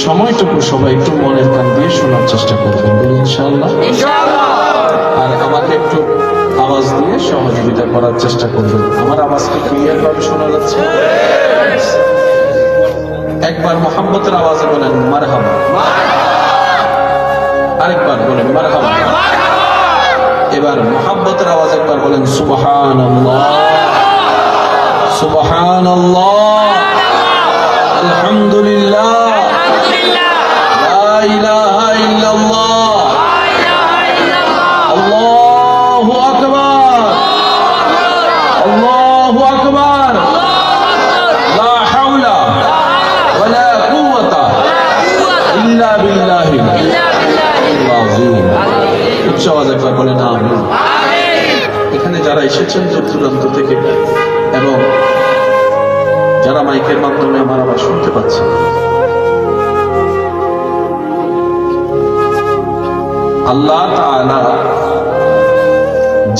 সময়টুকু সবাই একটু মনের কান দিয়ে শোনার চেষ্টা করবেন, বলি ইনশাআল্লাহ। আর আমাকে একটু আওয়াজ দিয়ে সহযোগিতা করার চেষ্টা করবেন। আমার আওয়াজকে ক্লিয়ার ভাবে শোনা যাচ্ছে? একবার মোহাম্মতের আওয়াজে বলেন মারহাবা, আরেকবার বলেন মারহাবা, এবার মোহাম্মতের আওয়াজ একবার বলেন সুবহানাল্লাহ, সুবহানাল্লাহ, আলহামদুলিল্লাহ, লা ইলাহা ইল্লাল্লাহ, আল্লাহু আকবার, আল্লাহু আকবার, লা হাওলা ওয়ালা কুওয়াতা ইল্লা বিল্লাহিল আযীম। উচ্চ আওয়াজে একবার বলেন আমিন। এখানে যারা এসেছেন দূর দূরান্ত থেকে এবং যারা মাইকের মাধ্যমে আমার আবার শুনতে পাচ্ছেন, আল্লাহ তাআলা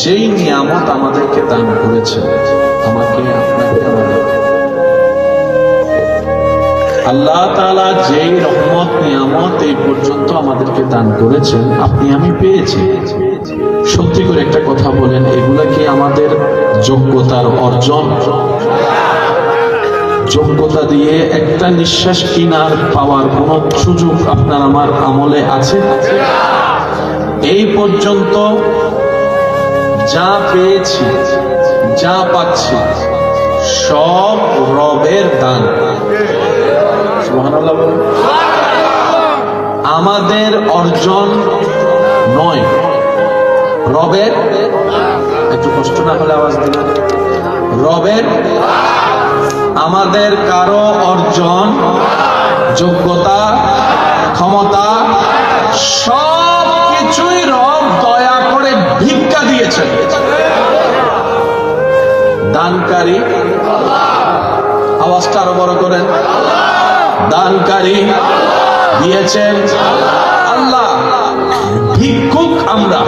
যেই নিয়ামত আমাদেরকে দান করেছেন, আমাকে আপনাকে আমাদেরকে, আল্লাহ তাআলা যেই রহমত নিয়ামত এই পর্যন্ত আমাদেরকে দান করেছেন, আপনি আমি পেয়েছি। সত্যি করে একটা কথা বলেন, এগুলা কি আমাদের যোগ্যতার অর্জন? যোগ্যতা দিয়ে একটা নিঃশ্বাস কিনার পাওয়ার কোন সুযোগ আপনার আমার আমলে আছে? এই পর্যন্ত যা পেয়েছি, যা পাচ্ছি, সব রবের দান। সুবহানাল্লাহ বলেন। আমাদের অর্জন নয়, রবের। একটু কষ্ট না হলে আওয়াজ দিবেন, রবের। আমাদের কারো অর্জন, যোগ্যতা, ক্ষমতা সব কিছুই রব দয়া করে ভিক্ষা দিয়েছেন। দানকারী, আওয়াজটা আরো বড় করেন, দানকারী দিয়েছেন আল্লাহ, ভিক্ষুক আমরা।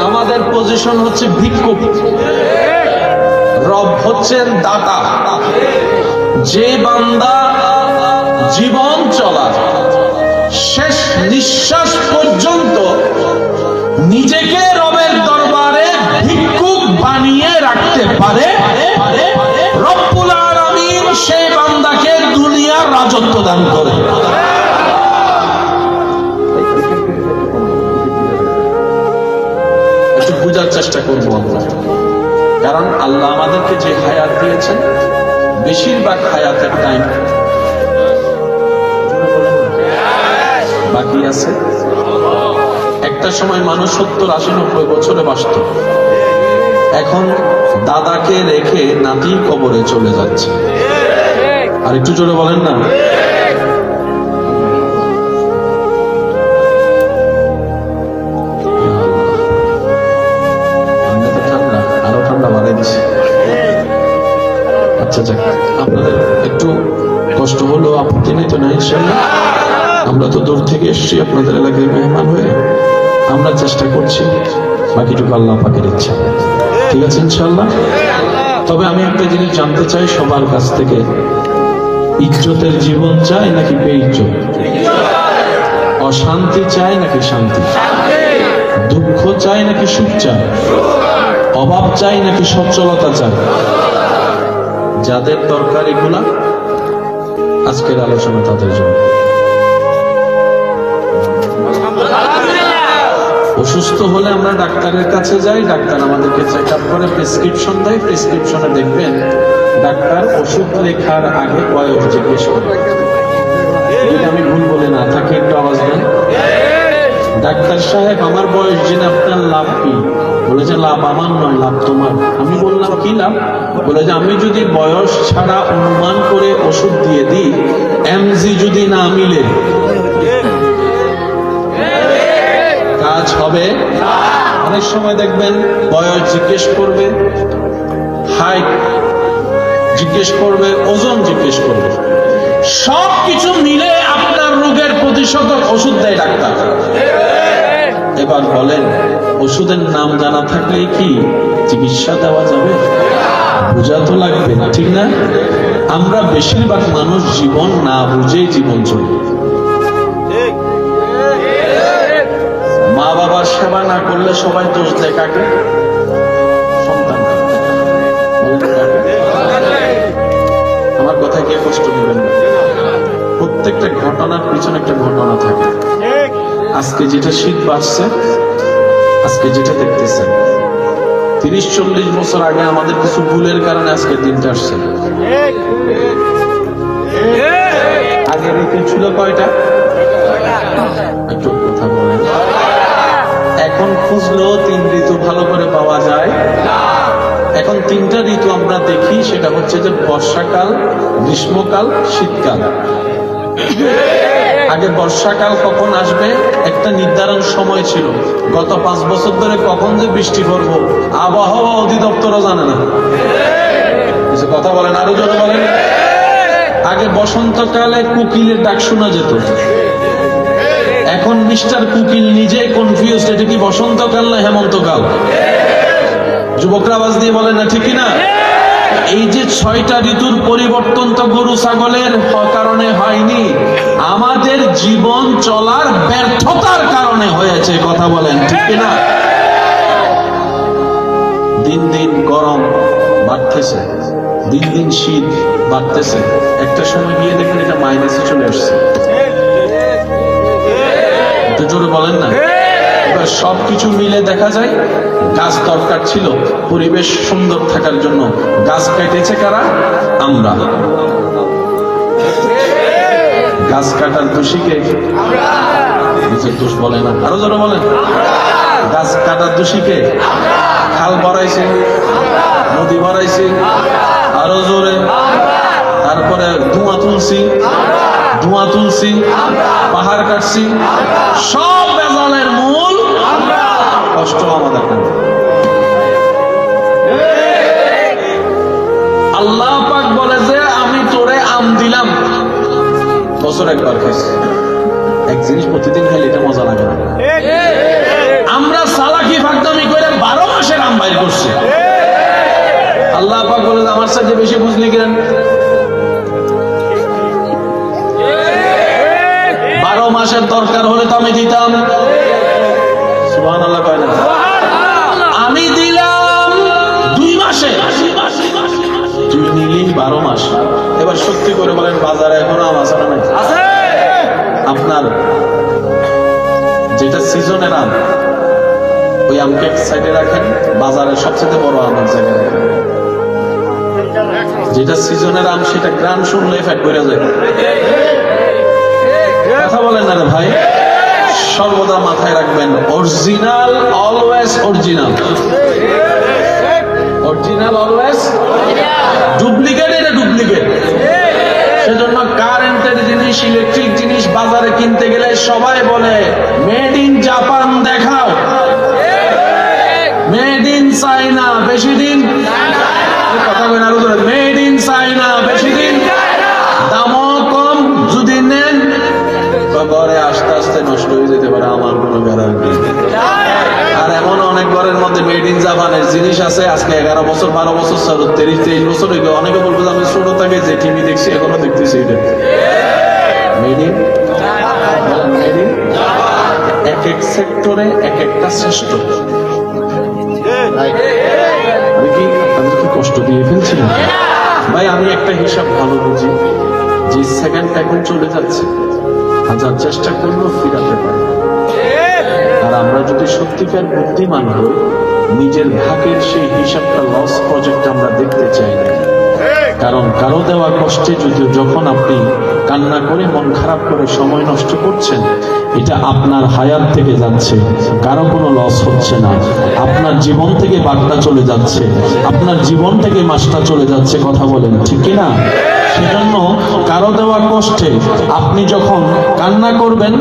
আমাদের পজিশন হচ্ছে ভিক্ষুক, রব হচ্ছেন দাতা। যে বান্দা জীবন চলা শেষ নিঃশ্বাস পর্যন্ত নিজেকে রবের দরবারে ভিক্ষুক বানিয়ে রাখতে পারে, রব্বুল আলামিন সেই বান্দাকে দুনিয়ার রাজত্ব দান করে। একটু বোঝার চেষ্টা করবো আমরা, কারণ আল্লাহ আমাদেরকে যে হায়াত দিয়েছেন, বেশিরভাগ হায়াতের টাইম বাকি আছে। একটা সময় মানুষ 70-80-90 বছরে বাঁচত, এখন দাদাকে রেখে নাতি কবরে চলে যাচ্ছে। আর একটু জোরে বলেন না। আচ্ছা যাক, আপনাদের একটু কষ্ট হলো, আপত্তি নেই তো? না ইনশাআল্লাহ। আমরা তো দূর থেকে এসেছি আপনাদের এলাকায় মেহমান হয়ে, আমরা চেষ্টা করছি, বাকিটুকু আল্লাহ পাকের ইচ্ছা। ঠিক আছে ইনশাআল্লাহ। তবে আমি একটা জিনিস জানতে চাই সবার কাছ থেকে, ইজ্জতের জীবন চাই নাকি বেইজ্জত? অশান্তি চাই নাকি শান্তি? দুঃখ চাই নাকি সুখ চাই? অভাব চাই নাকি সচ্ছলতা চাই? যাদের দরকার এগুলা, আজকের আলোচনা তাদের জন্য। অসুস্থ হলে আমরা ডাক্তারের কাছে যাই, ডাক্তার আমাদেরকে চেক আপ করে প্রেসক্রিপশন দেয়। প্রেসক্রিপশনে দেখবেন ডাক্তার ওষুধ লেখার আগে বয়স জিজ্ঞেস করে। যদি আমি ভুল বলে না থাকি একটু আওয়াজ দেন। ডাক্তার সাহেব, আমার বয়স জেনে আপনার লাভ কি? বলে যে লাভ আমার নয়, লাভ তোমার। আমি বললাম কি লাভ? বলে যে আমি যদি বয়স ছাড়া অনুমান করে ওষুধ দিয়ে দিই, এমজি যদি না মিলে কাজ হবে। অনেক সময় দেখবেন বয়স জিজ্ঞেস করবে, হাইট জিজ্ঞেস করবে, ওজন জিজ্ঞেস করবে, সব কিছু মিলে আপনার রোগের প্রতিষেধক ওষুধ দেয় ডাক্তার। এবার বলেন, ওষুধের নাম জানা থাকলেই কি চিকিৎসা দেওয়া যাবে? বোঝা তো লাগবে না, ঠিক না? আমরা বেশিরভাগ মানুষ জীবন না বুঝেই জীবন চলি। মা বাবার সেবা না করলে সবাই দোষ দেয় কাকে? সন্তান। আমার কথা কে কষ্ট নেবেন না। প্রত্যেকটা ঘটনার পিছনে একটা ঘটনা থাকে। আজকে যেটা শীত বাড়ছে, আজকে যেটা দেখতেছেন, 30-40 বছর আগে আমাদের কিছু ভুলের কারণে আজকে দিনটা আসছে। আগে ঋতু ছিল কয়টা? একটু কথা বলেন। এখন খুঁজলেও 3 ঋতু ভালো করে পাওয়া যায়। এখন 3টা ঋতু আমরা দেখি, সেটা হচ্ছে যে বর্ষাকাল, গ্রীষ্মকাল, শীতকাল। আগে বর্ষাকাল কখন আসবে একটা নির্ধারণ সময় ছিল। গত 5 বছর ধরে কখন যে বৃষ্টি পড়বো আবহাওয়া অধিদপ্তরও জানে না। কিছু কথা বলেন, আরো জোরে বলেন। আগে বসন্তকালে কোকিলের ডাক শোনা যেত, এখন মিস্টার কোকিল নিজে কনফিউজড, এটা কি বসন্তকাল না হেমন্তকাল? যুবকরা আওয়াজ দিয়ে বলেন না, ঠিক না? এই যে 6টা ঋতুর পরিবর্তন তো গরু ছাগলের কারণে হয়নি, আমাদের জীবন চলার ব্যর্থতার কারণে হয়েছে। কথা বলেন, ঠিক না? দিন দিন গরম বাড়তেছে, দিন দিন শীত বাড়তেছে, একটা সময় গিয়ে দেখেন এটা মাইনাসে চলে আসছে। একটু জোরে বলেন না। এবার সবকিছু মিলে দেখা যায় গাছ দরকার ছিল পরিবেশ সুন্দর থাকার জন্য, গাছ কেটেছে কারা? আমরা। গাছ কাটার দোষীকে নিজের দোষ বলে না, আরো জোরে বলেন। গাছ কাটার দোষীকে? খাল ভরাইছে, নদী ভরাইছে, আরো জোরে। তারপরে ধোঁয়া তুলছি, পাহাড় কাটছি, সব বেজালের মূল কষ্ট আমাদের। আল্লাহ পাক বলে যে আমি তোরে আম দিলাম, বছর একবার খাইছি। এক জিনিস প্রতিদিন খাইলে এটা মজা লাগে না। আমরা সালাকি ফাকদামি করে 12 মাসের আম বাইর করছি। আল্লাহ পাক বলে আমার সাথে বেশি বুঝলি কেন? 12 মাসের দরকার হলে তো আমি দিতাম। সুবহানাল্লাহ কয় না? আমি দিলাম 2 মাসে, তুই নিলি 12 মাস। এবার সত্যি করে বলেন, বাজারে এখনো আম আছে না নাই? আপনার যেটা সিজনের আম, ওই আমকে এক সাইডে রাখেন, বাজারের সবচেয়ে বড় আম এক জায়গায় রাখেন। যেটা সিজনের আম সেটা গ্রাম শুনলে ফ্যাট করে যায়। কথা বলেন না রে ভাই। সর্বদা মাথায় রাখবেন, original always original, original always, duplicate এটা ডুপ্লিকেট। সেজন্য কারেন্টের জিনিস, ইলেকট্রিক জিনিস বাজারে কিনতে গেলে সবাই বলে মেড ইন জাপান দেখাও, মেড ইন চাইনা বেশি দিন। কথা বলেন আরো জোরে, মেড ইন চাইনা বেশি দিন, দামও কম, যদি নেন ঘরে আস্তে আস্তে নষ্ট হয়ে যেতে পারে, আমার কোনো গ্যারান্টি নেই। আর এমন অনেক ঘরের মধ্যে মেড ইন জাপানের জিনিস আছে, আজকে 11 বছর 12 বছর 23 বছর হয়ে গেল। অনেকে বলবো আমি ছোট থেকে যে টিভি দেখছি এখনো দেখতেছি এটা মেড ইন। এক এক সেক্টরে এক একটা শ্রেষ্ঠ। আমি কি কষ্ট দিয়ে ফেলছিলাম ভাই? আমি একটা হিসাব ভালো বুঝি, যে সেকেন্ড এখন চলে যাচ্ছে, হাজার চেষ্টা করলেও ফিরাতে পারে। আর আমরা যদি সত্যিকার বুদ্ধিমান হই, নিজের ভাগের সেই হিসাবটা লস প্রজেক্ট আমরা দেখতে চাই না। কারণ কারো দেওয়া কষ্টে যদি যখন আপনি কান্না করে মন খারাপ করে সময় নষ্ট করছেন, এটা আপনার হায়াত থেকে যাচ্ছে, কারো কোনো লস হচ্ছে না। আপনার জীবন থেকে বার্তা চলে যাচ্ছে, আপনার জীবন থেকে মাসটা চলে যাচ্ছে। কথা বলেন, ঠিক না? সেজন্য কারো দেওয়া কষ্টে আপনি যখন কান্না করবেন,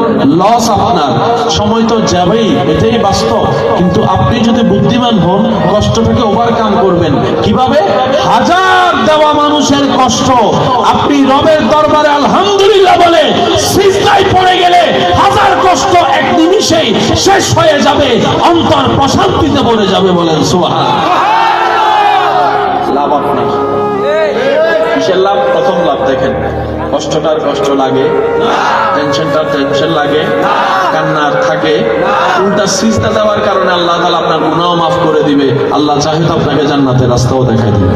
লস আপনার, সময় তো যাবেই, এটাই বাস্তব। কিন্তু আপনি যদি বুদ্ধিমান হন, কষ্টটাকে ওভারকাম করবেন। কিভাবে? হাজার দেওয়া মানুষের কষ্ট আপনি রবের দরবারে আলহামদুলিল্লাহ বলে সিজদায় পড়ে গেলে হাজার কষ্ট এক নিমিষেই শেষ হয়ে যাবে, অন্তর প্রশান্তিতে ভরে যাবে। বলেন সুবহানাল্লাহ। লাভ আপনার কিসের লাভ? প্রথম প্রথম লাভ দেখেন, কষ্টটার কষ্ট লাগে, টেনশনটার টেনশন লাগে, কান্নার থাকে। উল্টা সিজদা দেওয়ার কারণে আল্লাহ তাআলা আপনার গুনাহ মাফ করে দিবে। আল্লাহ চাহে তো আপনাকে জান্নাতের রাস্তাও দেখায় দিবে।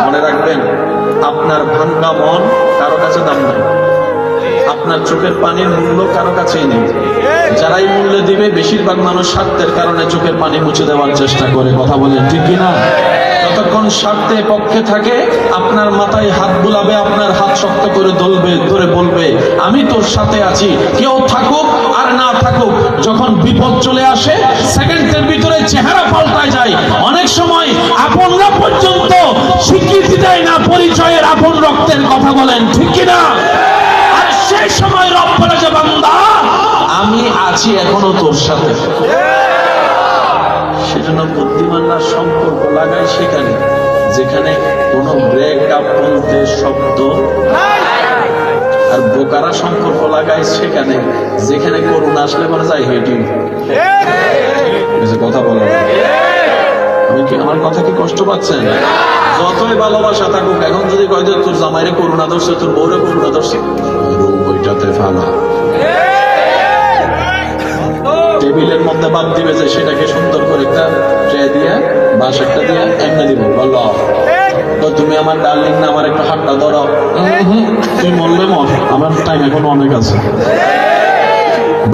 মনে রাখবেন, আপনার ভাঙ্গা মন কারো কাছে দাম নাই, আপনার চোখের পানির মূল্য কারো কাছেই নেই। যারাই মূল্য দিবে, বেশিরভাগ মানুষ স্বার্থের কারণে চোখের পানি মুছে দেওয়ার চেষ্টা করে। কথা বলেন ঠিক কিনা? যতক্ষণ স্বার্থে পক্ষে থাকে, আপনার মাথায় হাত বুলাবে, আপনার হাত শক্ত করে ধরে বলবে আমি তোর সাথে আছি, কেউ থাকুক আর না থাকুক। যখন বিপদ চলে আসে, সেকেন্ডের ভিতরে চেহারা পাল্টায় যায়। অনেক সময় আপনরা পর্যন্ত স্বীকৃতি দেয় না পরিচয়ের আপন রক্তের। কথা বলেন ঠিক কিনা? আর সেই সময় রব বলে যে বান্দা আমি আছি এখনো তোর সাথে। সেজন্য বুদ্ধিমানরা সম্পর্ক লাগায় সেখানে যেখানে কোনো ব্রেকআপ বলতে শব্দ, আর বোকারা সম্পর্ক লাগায় সেখানে যেখানে করুণা আসলে বলে যায় হেঁটে। কথা বলো, আমি কি আমার কথা কি কষ্ট পাচ্ছেন? যতই ভালোবাসা থাকুক, এখন যদি কয় যে তোর জামাইরে করুণা ধরছে, তোর বউরে করুণা ধরছে, ওইটাতে ফালা টেবিলের মধ্যে বাদ দিবে যে সেটাকে সুন্দর করে একটা ট্রে দিয়ে বাঁশ একটা দিয়ে এমনি দিব, বলল তুমি আমার ডার্লিং না, আমার একটু হাতটা ধরো। তুই মরলে মর, আমার টাইম এখন অনেক আছে।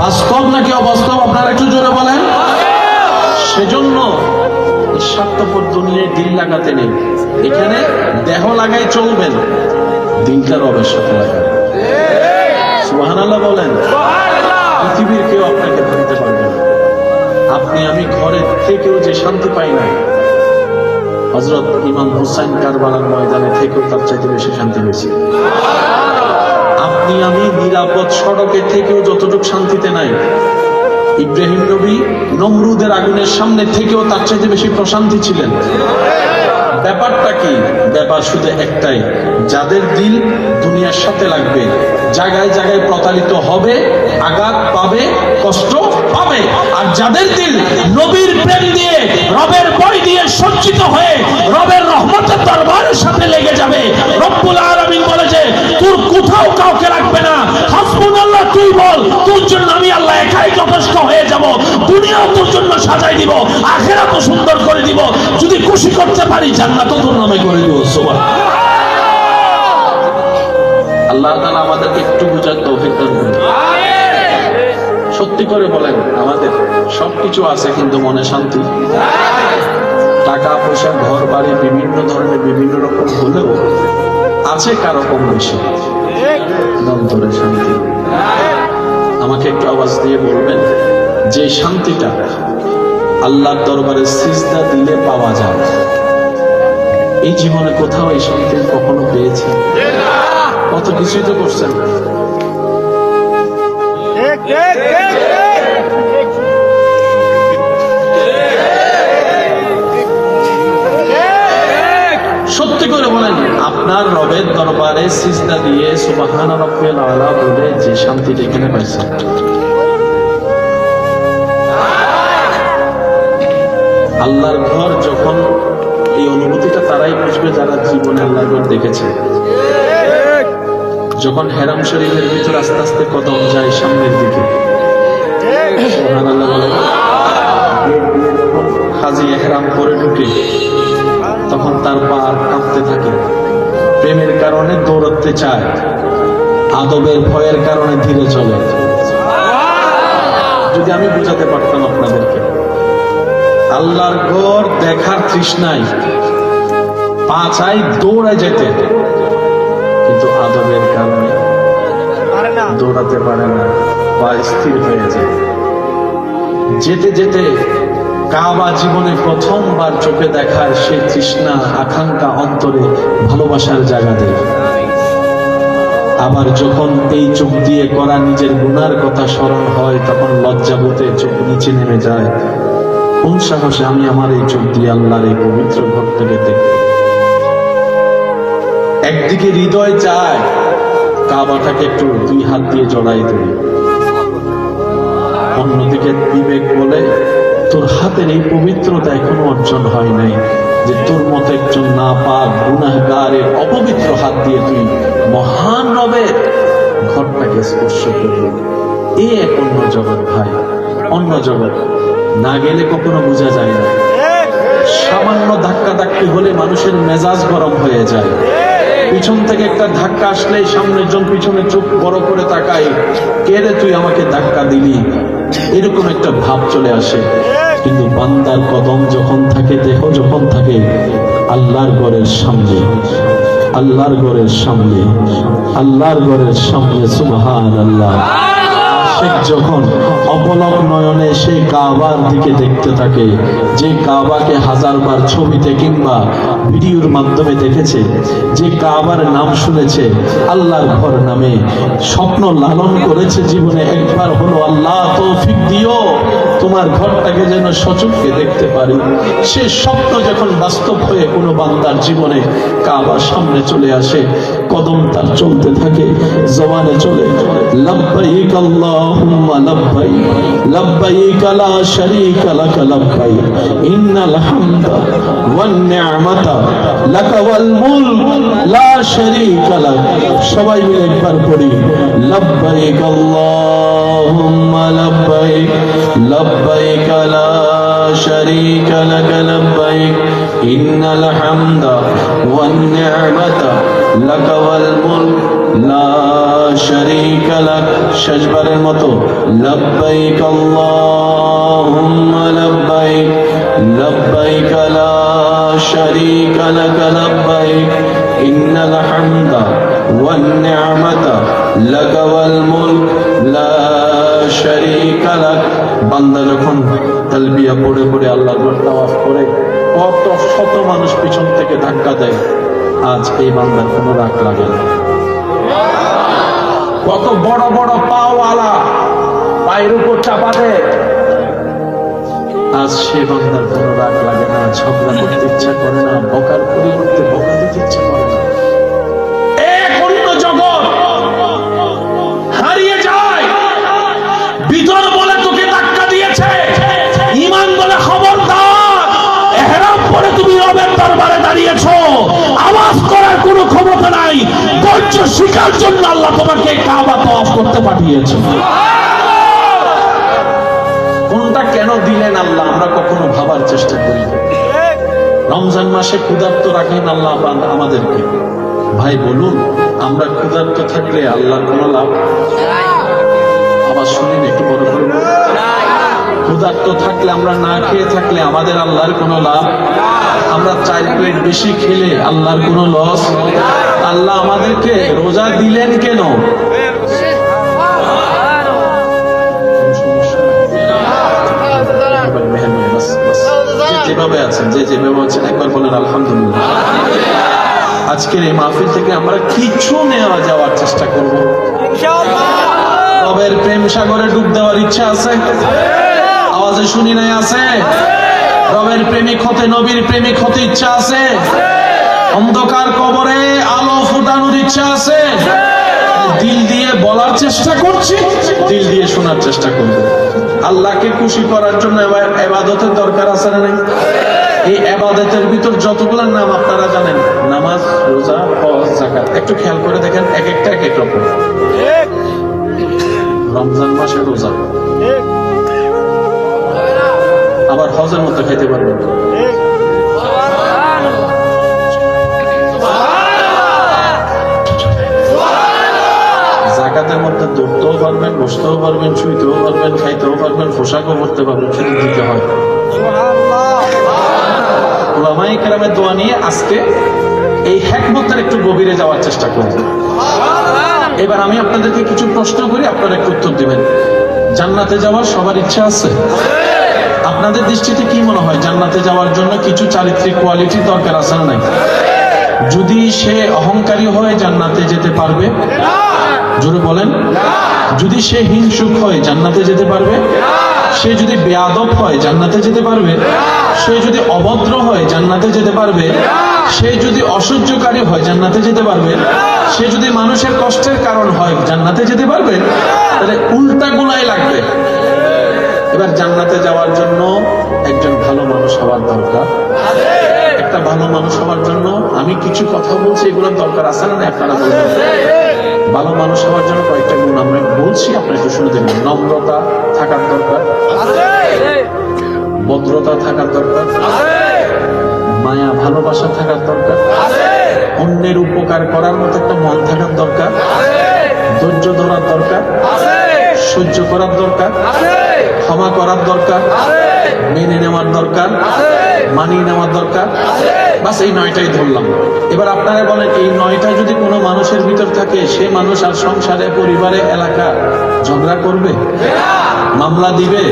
বাস্তব নাকি অবাস্তব আপনারা একটু জোরে বলেন। সেজন্য স্বার্থপর দুনিয়ায় দিল লাগাতে নেই। এখানে দেহ লাগাই চলবেন, দিলটা রবের সাথে লাগান। সুবহানাল্লাহ বলেন। পৃথিবীর কেউ আপনাকে ভাঙতে পারবে না। আপনি আমি ঘরে থেকেও যে শান্তি পাই না, হযরত ইমাম হুসাইন কারবালার ময়দানে থেকেও তার চাইতে বেশি শান্তি পেয়েছি। আপনি আমি নিরাপদ সড়কে থেকেও যতটুকু শান্তিতে নাই, ইব্রাহিম নবী নমরুদের আগুনের সামনে থেকেও তার চাইতে বেশি প্রশান্তি ছিলেন। ব্যাপারটা কি? ব্যাপার শুধু একটাই, যাদের দিল দুনিয়ার সাথে লাগবে, জায়গায় জায়গায় প্রতারিত হবে, আঘাত পাবে, কষ্ট পাবে। আর যাদের দিল নবীর প্রেম দিয়ে, রবের বই দিয়ে সজ্জিত হয়ে রবের রহমতের দরবারের সাথে লেগে যাবে, রব্বুল আলামিন বলে যে তোর কোথাও কাউকে রাখবে না। হাসবুনাল্লাহ তুই বল, তোর জন্য আমি আল্লাহ একাই যথেষ্ট হয়ে যাব। দুনিয়াও তোর জন্য সাজাই দিব, আখিরাতও সুন্দর করে দিব। যদি খুশি করতে পারি, জান্নাতও তোর নামে করে দিব। সুবহানাল্লাহ। আল্লাহ তাআলা আমাদেরকে একটু বুঝার তৌফিক দান করুন। সত্যি করে বলেন, আমাদের সবকিছু আছে কিন্তু মনে শান্তি? টাকা পয়সা, ঘর বাড়ি বিভিন্ন ধরনের বিভিন্ন রকম হলেও আছে কারো কম বেশি অন্তরের শান্তি। আমাকে একটু আওয়াজ দিয়ে বলবেন, যে শান্তিটা আল্লাহর দরবারে সিজদা দিলে পাওয়া যায়, এই জীবনে কোথাও এই শান্তি কখনো পেয়েছে? কত কিছুই তো করছেন। সত্যি করে বলেন, আপনার রবের দরবারে সিজদা দিয়ে সুবহান রাব্বিল আলা বলে যে শান্তিটা এখানে পাইছেন, আল্লাহর ঘর যখন, এই অনুভূতিটা তারাই বুঝবে যারা জীবনে আল্লাহর ঘর দেখেছে। যখন হেরাম শরীফের ভিতর আস্তে আস্তে কদম যায় সামনের দিকে, সুবহানাল্লাহ বলে, হাজি ইহরাম করে ঢুকে, তখন তার পা কাঁপতে থাকে। প্রেমের কারণে দৌড়াতে চায়, আদবের ভয়ের কারণে ধীরে চলে। যদি আমি বুঝাতে পারতাম আপনাদেরকে, আল্লাহর ঘর দেখার তৃষ্ণায় পা চাই দৌড়ায় যেতে, কিন্তু আদবের কারণে দৌড়াতে পারে না, পা স্থির হয়ে যায়। যেতে যেতে কাবা জীবনে প্রথমবার চোখে দেখার সেই তৃষ্ণা, আকাঙ্ক্ষা অন্তরে ভালোবাসার জায়গা দেয়। আবার যখন এই চোখ দিয়ে করা নিজের গুনার কথা স্মরণ হয়, তখন লজ্জাবোধে চোখ নিচে নেমে যায়। কোন সাহসে আমি আমার এই চোখ দিয়ে আল্লাহর এই পবিত্র ঘরটাকে দেখব? একদিকে হৃদয় চায় কাবাটাকে একটু দুই হাত দিয়ে জড়াই ধরি, অন্যদিকে বিবেক বলে তোর হাতের এই পবিত্রতা এখনো অর্জন হয় নাই, যে তোর মতো একজন নাপাক গুনাহগারের অপবিত্র হাত দিয়ে তুই মহান রবের ঘরটাকে স্পর্শ করলি। এ এক অন্য জগৎ ভাই, অন্য জগৎ। না গেলে কখনো বোঝা যায় না। সামান্য ধাক্কা ধাক্কি হলে মানুষের মেজাজ গরম হয়ে যায়। পিছন থেকে একটা ধাক্কা আসলে সামনের জন পিছনে চোখ বড় করে তাকায়, কে রে তুই আমাকে ধাক্কা দিলি, এরকম একটা ভাব চলে আসে। কিন্তু বান্দার কদম যখন থাকে, দেহ যখন থাকে আল্লাহর ঘরের সামনে, আল্লাহর ঘরের সামনে, আল্লাহর ঘরের সামনে, সুবহানাল্লাহ। আশিক যখন অপলক নয়নে সেই কাবার দিকে দেখতে থাকে, যে কাবাকে হাজারবার ছবিতে কিংবা ভিডিওর মাধ্যমে দেখেছে, যে কাবার নাম শুনেছে, আল্লাহর ঘর নামে স্বপ্ন লালন করেছে জীবনে, একবার হলো আল্লাহ তৌফিক দিও তোমার ঘরটাকে যেন সচক্ষে দেখতে পারি। সে স্বপ্ন যখন বাস্তব হয়ে কোনো বান্দার জীবনে কাবার সামনে চলে আসে, কদম তার চলতে থাকে, জবানে চলে লব্বাইক আল্লাহুম্মা লব্বাইক, লব্বাইক লা শারীকা লাক লব্বাইক, ইন্নাল হামদা ওয়ান নি'মাতা লাকা ওয়াল মুলক লা শারীকা লাক। সবাই মিলে একবার পড়ি, লব্বাইক আল্লাহুম্মা লব্বাইক, লব্বাইক লা শারীকা লাক লব্বাইক, ইন্নাল হামদা ওয়ান নি'মাতা লাকা ওয়াল মুলক লা শারীকা লাক। শেষবারের মতো লব্বাইক আল্লাহুম্মা লব্বাইক, লব্বাইক লা শারীকা লাক লব্বাইক, ইন্নাল হামদা ওয়ান নি'মাতা লাকা ওয়াল মুলক লা শারীকা লাক। বান্দা যখন তালবিয়া পড়ে পড়ে আল্লাহর ঘর তাওয়াফ করে, কত শত মানুষ পিছন থেকে ধাক্কা দেয়, আজ এই বান্দার কোনো রাগ লাগে না। কত বড় বড় পাওয়ালা পায়ের উপর চাপা দেয়, আজ সে বান্দার কোনো রাগ লাগে না, ঝগড়া করতে ইচ্ছা করে না, বকার পরিবর্তে বকা দিতে ইচ্ছা করে না। এক অন্য জগৎ হারিয়ে যায়। ভিতর বলে তোকে ধাক্কা দিয়েছে, ঈমান বলে খবরদার, ইহরাম পরে তুমি রবের দরবারে দাঁড়িয়েছো, আওয়াজ করার কোনো ক্ষমতা নাই। ধৈর্য শিখার জন্য আল্লাহ তোমাকে কাবা তওয়াফ করতে পাঠিয়েছে। কোনটা কেন দিলেন আল্লাহ আমরা কখনো ভাবার চেষ্টা করি। রমজান মাসে ক্ষুধার্ত রাখেন আল্লাহ আমাদেরকে। ভাই বলুন, আমরা ক্ষুধার্ত থাকলে আল্লাহর কোনো লাভ? আবার শুনিন একটু বড় করে, ক্ষুধার্ত থাকলে, আমরা না খেয়ে থাকলে আমাদের আল্লাহর কোনো লাভ? আমরা 4 প্লেট বেশি খেলে আল্লাহর কোনো লস? আল্লাহ আমাদেরকে রোজা দিলেন কেন? যেভাবে আছেন, যেভাবে আছেন একবার বলেন আলহামদুলিল্লাহ। আজকের এই মাহফিল থেকে আমরা কিছু নেওয়া যাওয়ার চেষ্টা করব। রবের প্রেম সাগরে ডুব দেওয়ার ইচ্ছা আছে? আওয়াজে শুনি নাই আছে? রবের প্রেমিক হতে, নবীর প্রেমিক হতে ইচ্ছা আছে? অন্ধকার কবরে আলো ফুটানোর ইচ্ছা আছে? দিল দিয়ে বলার চেষ্টা করছি, দিল দিয়ে শোনার চেষ্টা করব। আল্লাহকে খুশি করার জন্য ইবাদতের দরকার আছে না নাই? এই ইবাদতের ভিতর যতগুলো নাম আপনারা জানেন, নামাজ, রোজা, হজ, যাকাত, একটু খেয়াল করে দেখেন, এক একটা এক এক রকম। রমজান মাসে রোজা, আবার হজের মতো খাইতে পারবেন। জাকাতের মধ্যে দৌড়তেও পারবেন, বসতেও পারবেন, শুইতেও পারবেন, খাইতেও পারবেন, পোশাকও পরতে পারবেন, সেটা দিতে হয়। উলামায়ে কেরামের দোয়া নিয়ে আজকে এই হিকমতের একটু গভীরে যাওয়ার চেষ্টা করব। এবার আমি আপনাদেরকে কিছু প্রশ্ন করি, আপনারা একটু উত্তর দিবেন। জান্নাতে যাওয়ার সবার ইচ্ছা আছে? আপনাদের দৃষ্টিতে কি মনে হয়, জান্নাতে যাওয়ার জন্য কিছু চারিত্রিক কোয়ালিটির দরকার আছে না নাই? যদি সে অহংকারী হয় জান্নাতে যেতে পারবে? জোরে বলেন। যদি সে হিংসুক হয় জান্নাতে যেতে পারবে? সে যদি বেয়াদব হয় জান্নাতে যেতে পারবে? সে যদি অভদ্র হয় জান্নাতে যেতে পারবে? সে যদি অসহ্যকারী হয় জান্নাতে যেতে পারবে? সে যদি মানুষের কষ্টের কারণ হয় জান্নাতে যেতে পারবে? তাহলে উল্টা গুলাই লাগবে। এবার জান্নাতে যাওয়ার জন্য একজন ভালো মানুষ হওয়ার দরকার। একটা একটা ভালো মানুষ হওয়ার জন্য আমি কিছু কথা বলছি, এগুলোর দরকার আছে না আপনারা বলবেন? ভালো মানুষ হওয়ার জন্য কয়েকটা গুণ আমরা বলছি, আপনারা একটু শুনে দেখবেন। নম্রতা থাকার দরকার, ভদ্রতা থাকার দরকার, মায়া ভালোবাসা থাকার দরকার, অন্যের উপকার করার মতো একটা মন থাকার দরকার, ধৈর্য ধরার দরকার, সহ্য করার দরকার, ক্ষমা করার দরকার, মেনে নেওয়ার দরকার, মানিয়ে নেওয়ার দরকার। বাস এই 9টাই ধরলাম। এবার আপনারা বলেন, এই 9টা যদি কোনো মানুষের ভিতর থাকে, সে মানুষ আর সংসারে, পরিবারে, এলাকা ঝগড়া করবে, মামলা দিবে,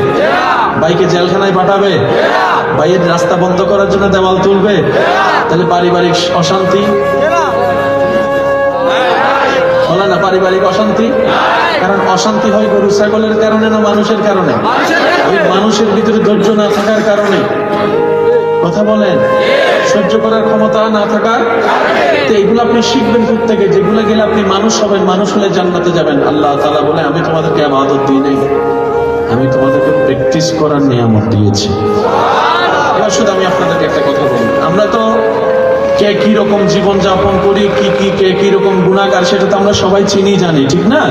ভাইকে জেলখানায় পাঠাবে, ভাইয়ের রাস্তা বন্ধ করার জন্য দেওয়াল তুলবে, তাহলে পারিবারিক অশান্তি বলে না? পারিবারিক অশান্তি, কারণ অশান্তি হয় গরু ছাগলের কারণে না মানুষের কারণে? ওই মানুষের ভিতরে ধৈর্য না থাকার কারণে। কথা বলেন, সহ্য করার ক্ষমতা না থাকার। তো এইগুলো আপনি শিখবেন প্রত্যেকে, যেগুলো গেলে আপনি মানুষ হবেন, মানুষ হলে জান্নাতে যাবেন। আল্লাহ তাআলা বলে, আমি তোমাদেরকে ইবাদত দিই নাই, আমি তোমাদেরকে প্র্যাকটিস করার নিয়ামত দিয়েছি। এবার শুধু আমি আপনাদেরকে একটা কথা বলি, আমরা তো কে কি রকম জীবন যাপন করি, কে কি রকম গুনাহগার, সেটা তো আমরা সবাই চিনি জানি, ঠিক না?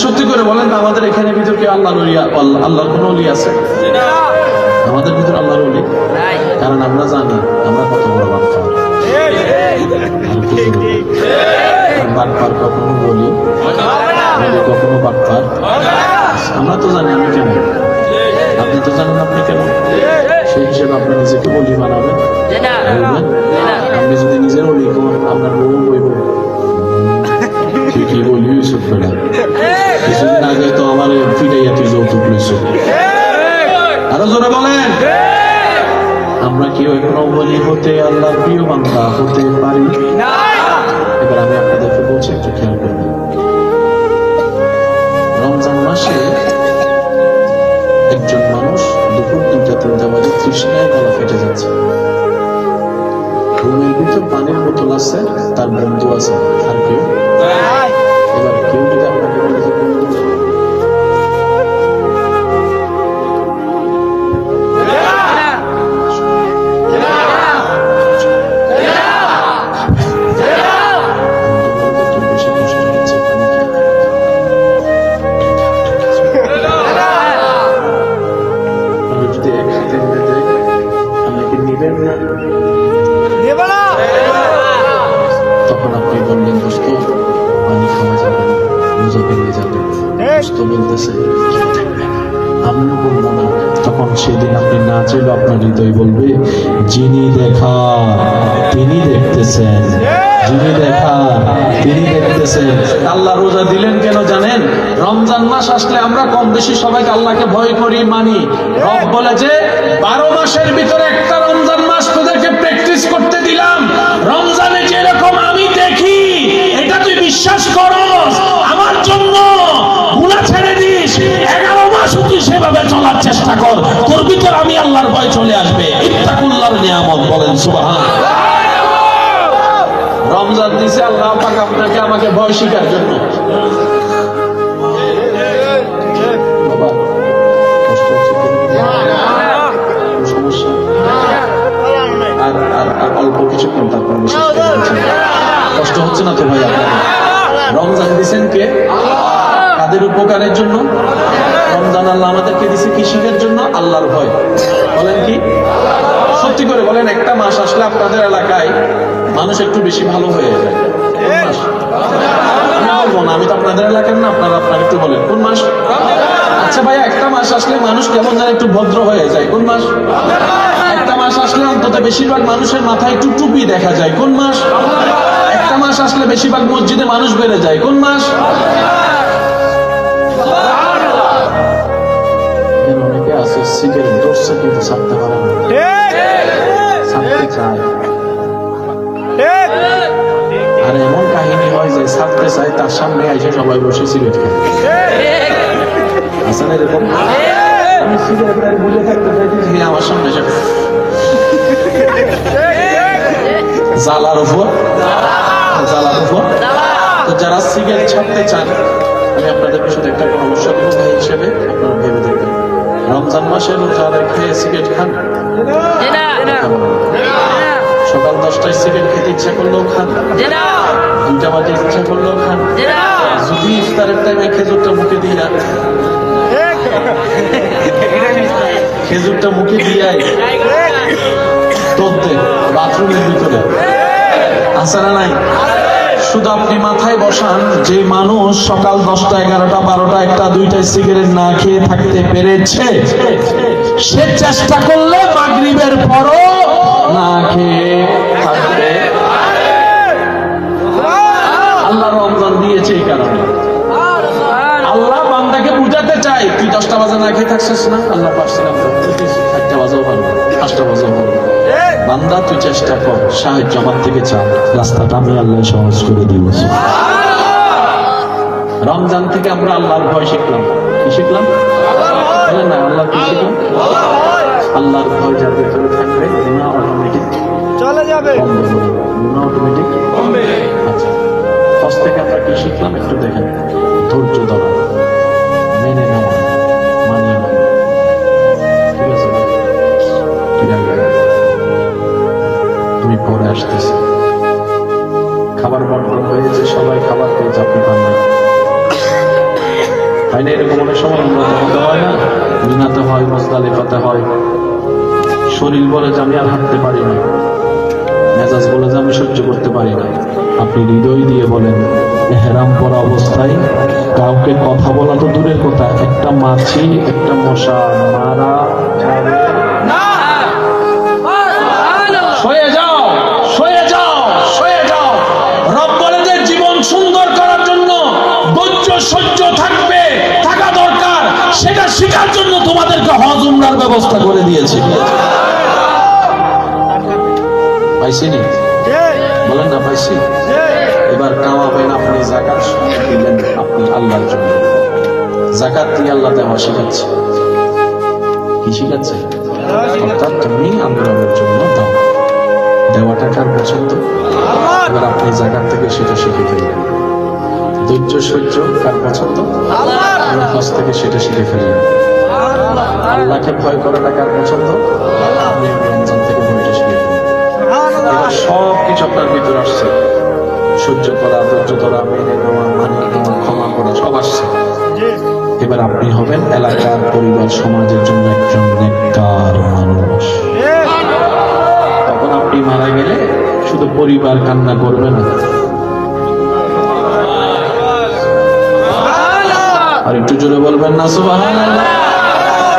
সত্যি করে বলেন তো, আমাদের এখানে ভিতর কি আল্লাহর কোন ওলি আছে? আমাদের ভিতর আল্লাহর ওলি? কারণ আমরা জানি আমরা কত বড় বাটপার, কখনো বলি কখনো বাটপার। আমরা তো জানি আমি কেন, আপনি তো জানেন আপনি কেন। সেই হিসেবে আপনি নিজেকে বলি বানাবেন। আপনি যদি নিজের বলি, আপনার বউ বইব কি বলি, ওইসব বেড়া কিছুদিন আগে তো আমার ফিরাইয়া তুই যৌতুক লইছ। আরো জোরে বলেন, আমরা কেউ এখনো বলি হতে আল্লাহর প্রিয় বান্দা হতে পারি না। এবার আমি আপনাদেরকে বলছি, একটু খেয়াল করবেন। রমজান মাসে একজন মানুষ দুপুর 2টা-3টা বাজে তৃষ্ণায় গলা ফেটে যাচ্ছে, রুমের ভিতর পানির বোতল আছে, তার বন্ধু আছে, আর কেউ? এবার কেউ যদি আপনাকে বলে যে তখন আপনি বললেন, দোস্ত পানি খাওয়া যাবে না, রোজা ভেঙে যাবে। দোস্ত বলতেছে আমিও বলবো না। তখন সেদিন আপনি না চাইলেও আপনার হৃদয় বলবে, যিনি দেখা তিনি দেখতেছেন, যিনি দেখা তিনি দেখতেছেন। আল্লাহ রোজা দিলেন কেন জানেন? রমজান মাস আসলে আমরা কম বেশি সবাইকে আল্লাহকে ভয় করি, মানি। রব বলে যে 12 মাসের ভিতরে একটা রমজান মাস তোদেরকে প্র্যাকটিস করতে দিলাম। রমজানে যেরকম আমি দেখি, এটা তুই বিশ্বাস করস, আমার জন্য গুনাহ ছেড়ে দিস, 11 মাস তুই সেভাবে চলার চেষ্টা কর, তোর ভিতর আমি আল্লাহর ভয় চলে আসবে। ইত্তাকুল্লাহর নিয়ামত, বলেন সুবহানাল্লাহ। রমজান দিছে আল্লাহ পাক আপনাকে আমাকে ভয় শিখার জন্য। বাবা কষ্ট হচ্ছে, সমস্যা আর অল্প কিছুক্ষণ, তারপর কষ্ট হচ্ছে না তো ভাই? আপনার রমজান দিছেন কে? কাদের উপকারের জন্য? রমজান আল্লাহ আমাদেরকে দিছে কি শিখার জন্য? আল্লাহর ভয়। বলেন কি? সত্যি করে বলেন, একটা মাস আসলে আপনাদের এলাকায় মানুষ একটু বেশি ভালো হয়ে যায়। কোন মাস? আমি বলবো না, আমি তো আপনাদের এলাকার না, আপনারা একটু বলেন কোন মাস? আচ্ছা ভাইয়া, একটা মাস আসলে মানুষ কেমন যেন একটু ভদ্র হয়ে যায়। কোন মাস? একটা মাস আসলে অন্তত বেশিরভাগ মানুষের মাথায় একটু টুপি দেখা যায়। কোন মাস? একটা মাস আসলে বেশিরভাগ মসজিদে মানুষ বেড়ে যায়। কোন মাস? অনেকে আছে সিগারেট ধরছে কিন্তু ছাড়তে পারে না, ছাড়তে চায়। আর এমন কাহিনী হয় যে ছাড়তে চায়, তার সামনে এসে সবাই বসে সিগারেট খায়। আছে না এরকম? আমি সিগারেট বুঝে থাকতে চাইছি, আমার সামনে এসে জ্বালার উপর। তো যারা সিগারেট ছাড়তে চান, আমি আপনাদেরকে শুধু একটা পরামর্শ দেবো ভাই হিসেবে, আপনারা ভেবে দেখবেন, রমজান মাসে রোজা রেখে সিগারেট খান, সকাল 10টায় সিগারেট খেতে ইচ্ছা করলেও খান, 2টা বাজে ইচ্ছা করলেও খান। যদি ইফতারের টাইমে খেজুরটা মুখে দিয়ে খেজুরটা মুখে দিয়ে তোতে বাথরুমের ভিতরে আছে না নাই? শুধু আপনি মাথায় বসান, যে মানুষ সকাল 10টা 11টা 12টা 1টা 2টায় সিগারেট না খেয়ে থাকতে পেরেছে, সে চেষ্টা করলে মাগরিবের পরও না খেয়ে থাকতে। আল্লাহ রমজান দিয়েছে এই কারণে। আল্লাহ বান্দাকে বুঝাতে চায়, তুই 10টা বাজে না খেয়ে থাকছিস না, আল্লাহ পারছিলাম 1টা বাজেও পারবো, 5টা বাজেও পারবো। বান্দা তুই চেষ্টা কর, সাহায্য আমার থেকে চা, রাস্তাটা আমি আল্লাহ সহজ করে দিব। রমজান থেকে আমরা আল্লাহর ভয় শিখলাম। কি শিখলাম? না, আল্লাহ কি শিখলাম? আল্লাহর ভয় যার ভেতরে থাকবে গুনাহ অটোমেটিক চলে যাবে, গুনাহ অটোমেটিক কমবে। আচ্ছা, ফার্স্ট থেকে আমরা কি শিখলাম একটু দেখেন। ধৈর্য ধরা, মেনে নেওয়া, মানিয়ে নেওয়া। ঠিক আছে, ঠিক আছে, তুমি পরে আসতেছি। খাবার বন্টন হয়েছে, সবাই খাবার পেয়েছে, আপনি পান না, তাই না? এরকম অনেক সময় আমরা হয় না, মিনাতে হয়, মুজদালিফাতে হয়, শরীর বলে যে আমি আর হাঁটতে পারি না, মেজাজ বলে যে আমি সহ্য করতে পারি না। আপনি হৃদয় দিয়ে বলেন, এহরাম পরা অবস্থায় কাউকে কথা বলা তো দূরের কথা, একটা মাছি একটা মশা মারা যাবে না। সয়ে যাও, সয়ে যাও, সয়ে যাও। রব বলে যে জীবন সুন্দর করার জন্য ধৈর্য সহ্য থাকবে, থাকা দরকার, সেটা শেখার জন্য তোমাদেরকে হজ উমরার ব্যবস্থা করে দিয়েছে। পাইছিনি? বলেন না পাইছি। এবার কামাবেন আপনি, যাকাত দিলেন আপনি আল্লাহর জন্য। যাকাত দিয়ে আল্লাহ দেওয়া শিখাচ্ছে। কি শিখাচ্ছে? অর্থাৎ তুমি আল্লাহর জন্য দাও, দেওয়াটা কার পছন্দ? এবার আপনি যাকাত থেকে সেটা শিখে ফেললেন। ধৈর্য সহ্য কার পছন্দ? আপনি হজ থেকে সেটা শিখে ফেললেন। আল্লাহকে ভয় করাটা কার পছন্দ? আপনি রমজান থেকে ভয়টা শিখে ফেললেন। এবার সব কিছু আপনার ভিতরে আসছে, সহ্য করা, ধৈর্য ধরা, মেনে নেওয়া, মানিয়ে নেওয়া, ক্ষমা করা, সব আসছে। এবার আপনি হবেন এলাকার, পরিবার, সমাজের জন্য একজন নেককার মানুষ। তখন আপনি মারা গেলে শুধু পরিবার কান্না করবে না, আর একটু জোরে বলবেন না সুবহানাল্লাহ।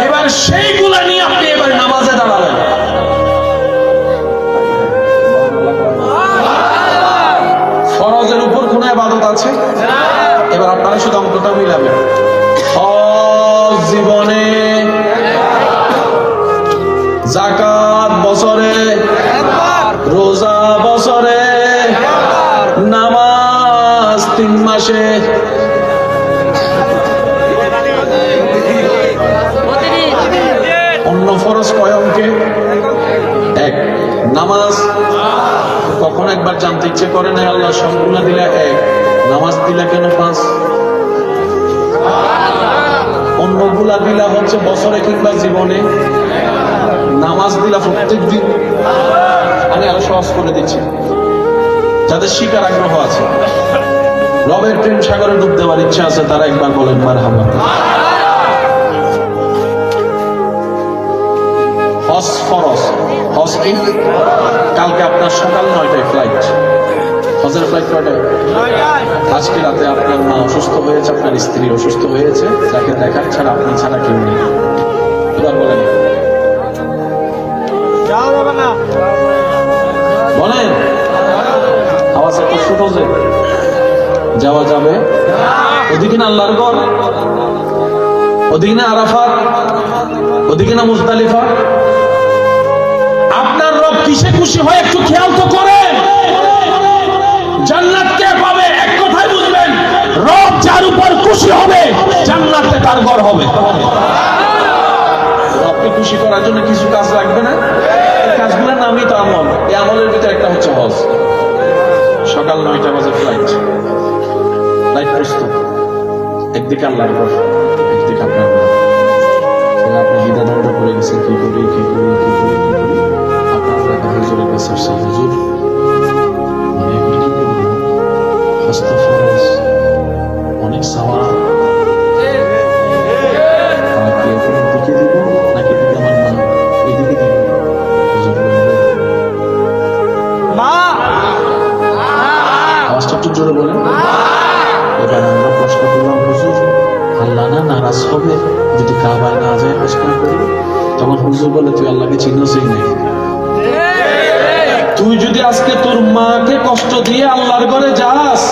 এবার সেইগুলা নিয়ে আপনি এবার নামাজে দাঁড়াবেন। ফরজের উপর কোন ইবাদত আছে? এবার আপনারা শুধু অঙ্কটা মিলাবেন। হজ জীবনে, যাকাত বছরে, রোজা বছরে, নামাজ 3 মাসে। অন্য ফরজ কয় অঙ্কে? 1। নামাজ কখন একবার জানতে ইচ্ছে করে না, আল্লাহ সবগুলা দিলা 1, নামাজ দিলা কেন 5? অন্যগুলা দিলা হচ্ছে বছরে কিংবা জীবনে, নামাজ দিলা প্রত্যেক দিন। আমি আরো সহজ করে দিচ্ছি, যাদের শিকার আগ্রহ আছে, রবের প্রেম সাগরে ডুব দেওয়ার ইচ্ছা আছে, তারা একবার বলেন মারহাবা। হজ ফরজ, হজ কি? কালকে আপনার সকাল 9টায় ফ্লাইট। হজের ফ্লাইট কয়টায়? আজকে রাতে আপনার মা অসুস্থ হয়েছে, আপনার স্ত্রী অসুস্থ হয়েছে, যাকে দেখার ছাড়া আপনি ছাড়া কেউ নেই। এবার বলেন, বলেন আওয়াজ একটা ছোট, যে যাওয়া যাবে? ওদিকে না আল্লাহর ঘর, ওদিকে না আরাফাত, ওদিকে না মুজদালিফা। আপনার রব কিসে খুশি হয় একটু খেয়াল তো করেন। জান্নাত কে পাবে? এক কথায় বুঝবেন, রব যার উপর খুশি হবে জান্নাতে তার ঘর হবে। রবকে খুশি করার জন্য কিছু কাজ লাগবে না? এই কাজগুলোর নামই তো আমল। এই আমলের ভিতরে একটা হচ্ছে হজ। সকাল 9টা বাজে ফ্লাইট, ফ্লাইট প্রস্তুত, একদিকে আল্লাহর ঘর, একদিকে আপনার ঘর। আপনি দ্বিধাদ্বন্দ্ব করে গেছেন, কি করি কি করি কি করি কি করি, আপনার কাছে আসছে, হুজুর অনেক হস্ত ফরজ, অনেক সাওয়া, তাকে এখানে দিকে দিব নাকি দিকে আমার মা এদিকে দিব? হুজুর বললেন, আওয়াজটা একটু জোরে বলেন। এবার আমরা প্রশ্ন করলাম, হুজুর আল্লাহ না নারাজ হবে যদি কাবায় না যায় প্রশ্ন করি? তখন হুজুর বলে, তুই আল্লাহকে চিনোসই নাই। তুই যদি আজকে তোর মাকে কষ্ট দিয়ে আল্লাহর ঘরে যাস,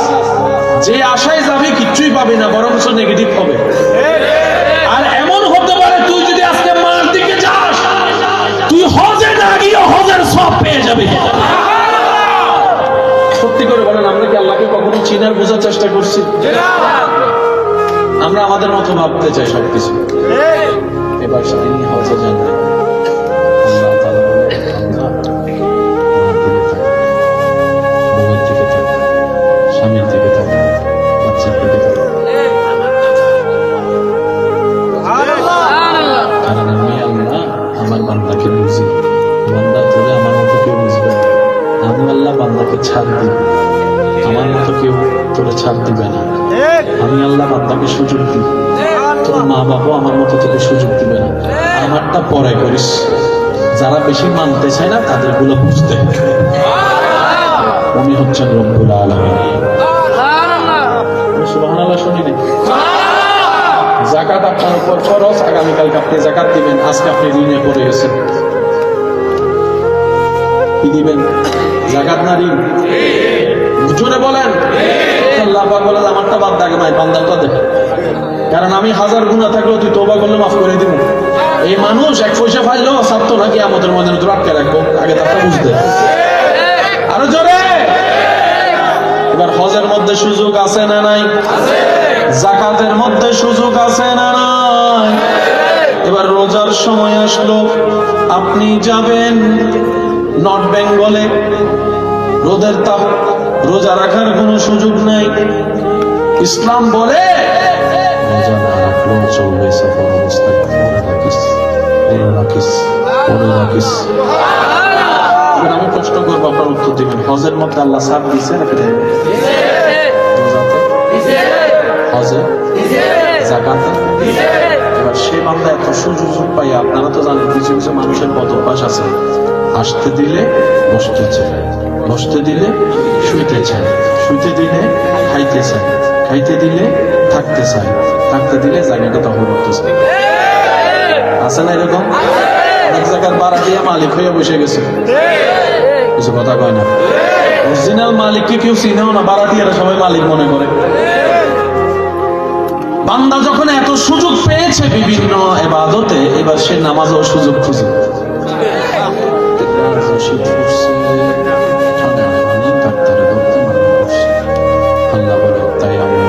যে আশায় যাবি কিচ্ছুই পাবি না, বরঞ্চ নেগেটিভ হবে। আর এমন হতে পারে তুই যদি আজকে মার দিকে যাস, তুই হজে না গিয়ে হজের সব পেয়ে যাবি। সত্যি করে বলেন, আমরা কি আল্লাহকে কখনো চিনার বোঝার চেষ্টা করছি? আমরা আমাদের মতো ভাবতে চাই সবকিছু। এবার তিনি হজে যান, আল্লাহ তাআলা বলেন, বান্দা মার দিকে তাকা, বউয়ের দিকে তাকা, স্বামীর দিকে তাকা, বাচ্চার দিকে তাকা। কারণ আমি আল্লাহ আমার বান্দাকে বুঝি, বান্দা তোরে আমার মতো কেউ বুঝবে না। আমি আল্লাহ বান্দাকে ছাড় দিব, আমার মতো কেউ তোরে ছাড় দিবে না। আমি আল্লাহ বান্দাকে সুযোগ দিই, তোর মা বাবা আমার মতো তোকে সুযোগ দিবে না। আমারটা পরে করিস। যারা বেশি মানতে চায় না তাদের গুলো বুঝতে হবে। উনি হচ্ছেন রব্বুল আলামিন। সুবহানাল্লাহ শুনিনি? যাকাত আপনার উপর ফরজ, আগামীকালকে আপনি যাকাত দিবেন। আজকে আপনি ঋণে পড়ে গেছেন, কি দিবেন? যাকাত না ঋণ? জোরে বলেন। আল্লাহ পাক বলেন, আমারটা বাদ দাগে নাই, বান্দারটা দেখে। কারণ আমি হাজার গুনাহ থাকলেও তুই তওবা করলে মাফ করে দিব। এই মানুষ এক পয়সা ফাইলেও ছাড়তো নাকি আমাদের মধ্যে তোর আটকে রাখবো, আগে তারটা বুঝতে। আরো জোরে। এবার হজের মধ্যে সুযোগ আছে না নাই? যাকাতের মধ্যে সুযোগ আছে না নাই? এবার রোজার সময় আসলো, আপনি যাবেন নর্থ বেঙ্গলে, রোদের তাপ, রোজা রাখার কোনো সুযোগ নাই। ইসলাম বলে রোজা না রাখলেও চলবে, সফর অবস্থায় রাখিস। আমি প্রশ্ন করবো, আপনার উত্তর দিবেন। হজের মধ্যে আল্লাহ সাথ দিচ্ছে নাকি দেয়? রোজাতে, হজে, যাকাতে। এবার সে বান্দা এত সুযোগ পাই, আপনারা তো জানেন কিছু কিছু মানুষের বদ অভ্যাস আছে, আসতে দিলে বসতে চায়, বসতে দিলে শুইতে চায়, শুইতে দিলে খাইতে চায়, খাইতে দিলে থাকতে চায়, থাকতে দিলে জায়গাটা দখল করতে চায়। আছে না এরকম? অনেক জায়গার ভাড়া দিয়ে মালিক হয়ে বসে গেছে, কিছু কথা কয় না। অরিজিনাল মালিককে কেউ চিনেও না, ভাড়া দিয়ে সবাই মালিক মনে করে। বান্দা যখন এত সুযোগ পেয়েছে বিভিন্ন ইবাদতে, এবার সে নামাজও সুযোগ খুঁজে। আল্লাহ বলে, তাই আমি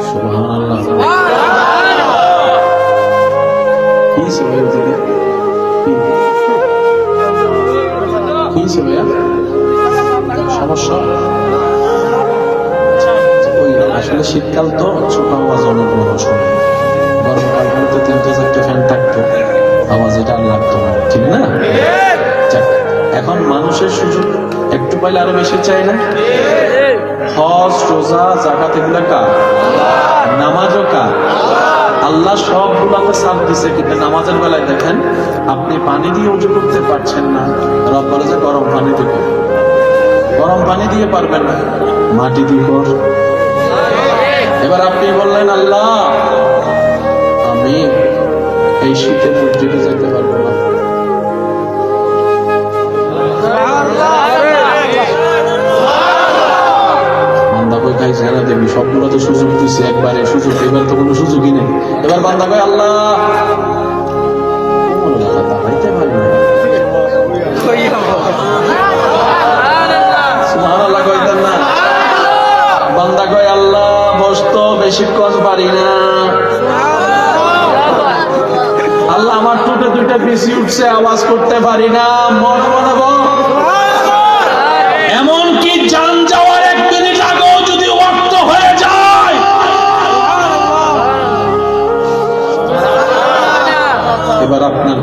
সুবহানাল্লাহ। সমস্যা আসলে শীতকাল তো ছোট আওয়াজ অনেক বড় শোনে, গরমকালগুলোতে 3-4টা ফ্যান থাকতো, আওয়াজ এটা আর লাগতো না, ঠিক না? এখন মানুষের সুযোগ একটু পাইলে আরো বেশি চাই না? হজ, রোজা, যাকাত এগুলো কার? নামাজও কার? আল্লাহ সবগুলোকে সাথ দিছে, কিন্তু নামাজের বেলায় দেখেন আপনি পানি দিয়ে উজু করতে পারছেন না, রব বলে যে গরম পানি দিয়ে, গরম পানি দিয়ে পারবেন না, মাটি দিয়ে কর। এবার আপনি বললেন, আল্লাহ আমি এই শীতে মসজিদে যেতে পারবো না, বান্দা কই খাই ছেড়া দেবি, সবগুলো তো সুযোগ দিচ্ছে একবারে, সুযোগ এবার তো কোনো সুযোগই নেই। এবার বান্দা কই, আল্লাহ দাঁড়াইতে পারি না, সুবহানাল্লাহ কইতেন না? বান্দা কয়, আল্লাহ বসতো বেশিক্ষণ পারি না, আল্লাহ আমার টুটে দুইটা বেশি উঠছে, আওয়াজ করতে পারি না, মনে মনে বল। এমনকি জান যাওয়ার 1 মিনিট আগেও যদি ওয়াক্ত হয়ে যায়, এবার আপনার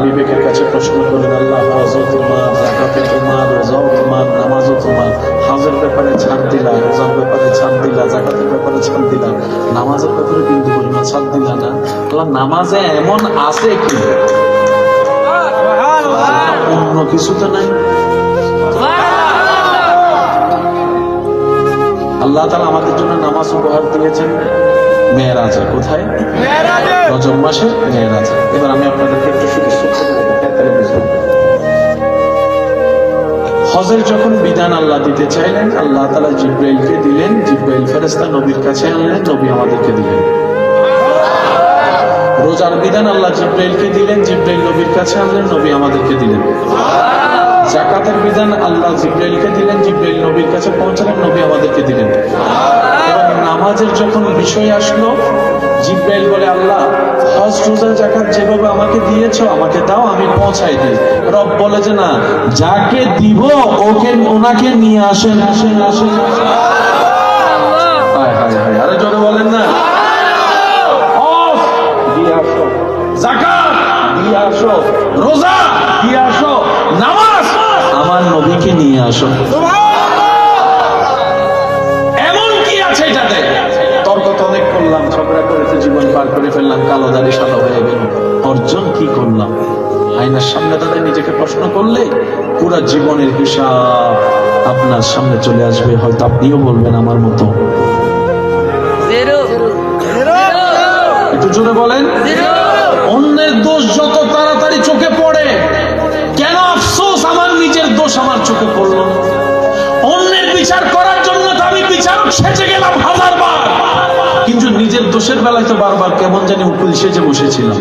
কাছে প্রশ্ন করেন, আল্লাহ হজও তোমার, যাকাতও তোমার, রোজাও তোমার, নামাজও তোমার, হজের ব্যাপারে ছাড় দিলা, রোজার ব্যাপারে ছাড় দিলা, যাকাতের ব্যাপারে ছাড় দিলা, নামাজের ব্যাপারে কিন্তু পরিমাণ ছাড় দিলা না। আল্লাহ নামাজে এমন আছে কি অন্য কিছু তো নাই? আল্লাহ তাআলা আমাদের জন্য নামাজ উপহার দিয়েছেন মেরাজে। কোথায়? রজব মাসে মেরাজে। এবার আমি আপনাদেরকে একটু শুধু হজের যখন বিধান আল্লাহ দিতে চাইলেন, আল্লাহ তাআলা জিব্রাইলকে দিলেন, জিব্রাইল ফেরেশতা নবীর কাছে আনলেন, নবী আমাদেরকে দিলেন। রোজার বিধান আল্লাহ জিব্রাইলকে দিলেন, জিব্রাইল নবীর কাছে আনলেন, নবী আমাদেরকে দিলেন। যাকাতের বিধান আল্লাহ জিব্রাইলকে দিলেন, জিব্রাইল নবীর কাছে পৌঁছালেন, নবী আমাদেরকে দিলেন। এবার নামাজের যখন বিষয় আসলো, জিব্রাইল বলে, আল্লাহ হজ রোজা যাকাত যেভাবে আমাকে দিয়েছো আমাকে দাও, আমি পৌঁছাই দিই। রব বলে যে না, যাকে দিব ওনাকে নিয়ে আসেন। হায় হায় হায়, আরে জোরে বলেন না। হজ দিয়ে আসো, যাকাত দিয়ে আসো, রোজা দিয়ে আসো, নামাজ আমার নবীকে নিয়ে আসো। এমন কি আছে এটাতে? তর্ক তো অনেক করলাম, ঝগড়া করে তো জীবন পার করে ফেললাম, কালো দাড়ি সাদা হয়ে গেল, অর্জন কি করলাম? আয়নার সামনে দাঁড়িয়ে নিজেকে প্রশ্ন করলে পুরো জীবনের হিসাব আপনার সামনে চলে আসবে। হয়তো আপনিও বলবেন আমার মতো। একটু জোরে বলেন। অন্যের দোষ যত তাড়াতাড়ি চোখে পড়ে, কেন আফসোস আমার নিজের দোষ আমার চোখে পড়লো। অন্যের বিচার করার জন্য তো আমি বিচারক সেজে গেলাম 1000 বার, কিন্তু নিজের দোষের বেলায় তো বারবার কেমন জানি উকিল সেজে বসেছিলাম।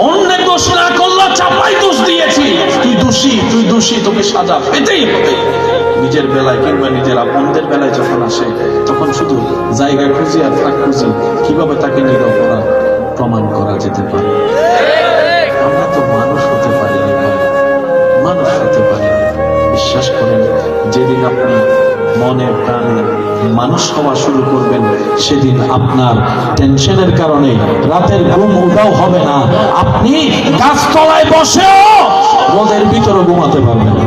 অন্যের দোষ না করলে চাপাই দোষ দিয়েছি, তুই দোষী, তুই দোষী, তোকে সাজা পেতেই হবে। নিজের বেলায় কিংবা নিজের আপনদের বেলায় যখন আসে, তখন শুধু জায়গা খুঁজি আর ফাঁক খুঁজি, কিভাবে তাকে নিরপরাধ প্রমাণ করা যেতে পারে। আমরা তো মানুষ হতে পারি না, মানুষ হতে পারি না। বিশ্বাস করেন, যেদিন আপনি মনে প্রাণে মানুষ হওয়া শুরু করবেন, সেদিন আপনার টেনশনের কারণে রাতের ঘুম উধাও হবে না। আপনি গাছতলায় বসেও রোদের ভিতরে ঘুমাতে পারবেন।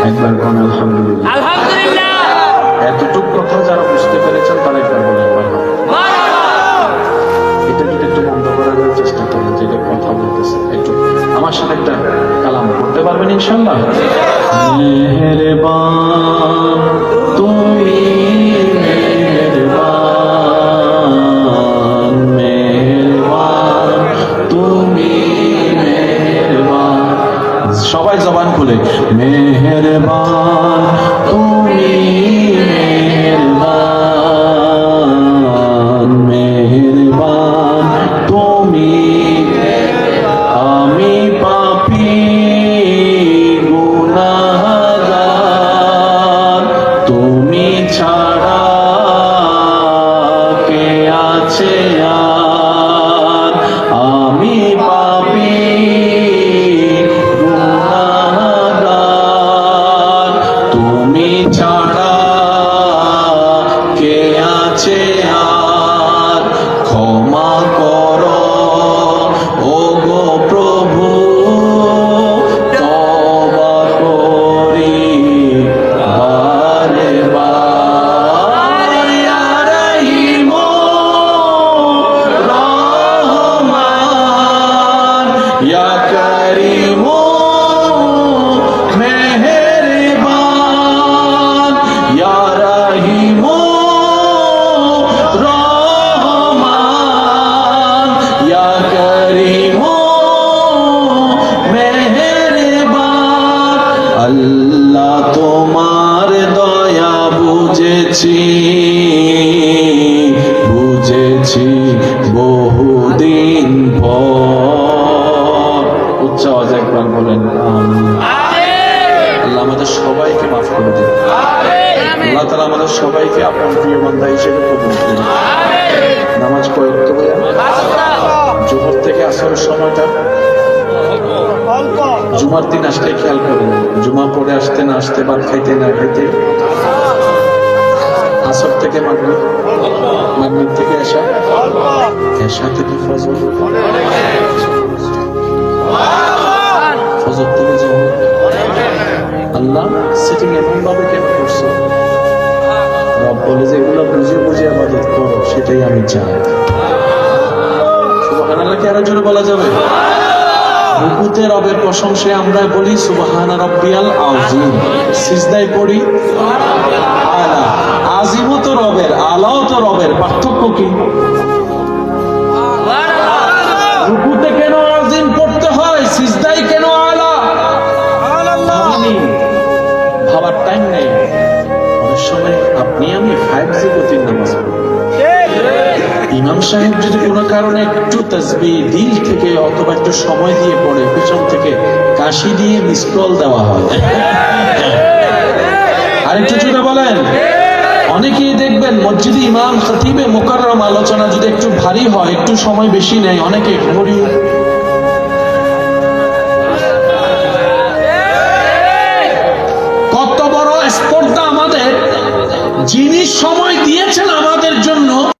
একবার কোন আলহামদুলিল্লাহ। এতটুক কথা যারা বুঝতে পেরেছেন তারা একবার বলেন এটা যদি একটু বন্ধ করার চেষ্টা করেন, যেটা কথা বলতেছে একটু আমার সাথে একটা কালাম করতে পারবেন ইনশাআল্লাহ। মেহেরবান তুমি, মেহেরবান, মেহেরবান তুমি, মেহেরবান। সবাই জবান খুলে, মেহেরবান তুমি, মেহেরবান, মেহেরবান তুমি। আমি পাপী গুনাহগার, তুমি ছাড়া কে আছে আর? আমি পাপী গুনাহগার, তুমি ছাড়া কে আছে আর? ক্ষমা করো ও গো প্রভু, তওবা করি বারে বার। ইয়া রহিম রহমান, ইয়া করিম মেহেরবান, ইয়া রহিম রহমান, ইয়া করিম মেহেরবান। আল্লাহ তোমার দয়া বুঝেছি, বুঝেছি বহুদিন পর। উচ্চ আওয়াজে একবার বলেন আমিন। আল্লাহ আমাদের সবাইকে মাফ করে দিন। আল্লাহ তাআলা আমাদের সবাইকে আপনার প্রিয় বান্দা হিসেবে কবুল করুন। নামাজ কয়েক তো জোহর থেকে আসরের সময়টা জুমার দিন আসলে খেয়াল করেন, জুমা পড়ে আসতে না আসতে, ভাত খাইতে না খাইতে, আসর থেকে মাগরিব, মাগরিব থেকে এশা, এশা থেকে ফজর, ফজর থেকে জোহর। আল্লাহ সিটিং এমন ভাবে কেন করছো? রব বলে যে এগুলো বুঝে বুঝে ইবাদত করো, সেটাই আমি চাই। সুবহানাল্লাহ কি আরো জোরে বলা যাবে? রুকুতে রবের প্রশংসায় আমরা বলি সুবহান রাব্বিয়াল আযীম, সিজদায় পড়ি আলা। আযীমও তো রবের, আলাও তো রবের, পার্থক্য কি? রুকুতে কেন আযীম পড়তে হয়, সিজদায় কেন আলা? ভাবার টাইম নেই। অনেক সময় আপনি আমি 5G গতির নামাজ পড়ি। ইমাম সাহেব যদি কোনো কারণে একটু তাসবিহ দিল থেকে অথবা একটু সময় দিয়ে পড়ে, পিছন থেকে কাশি দিয়ে মিস কল দেওয়া হয়। আরেকটু জোরে বলেন। অনেকেই দেখবেন মসজিদে ইমাম খতিবে মুকাররম আলোচনা যদি একটু ভারী হয়, একটু সময় বেশি নেয়, অনেকে ঘড়ি কত বড় স্পর্ধা আমাদের। যিনি সময় দিয়েছেন আমাদের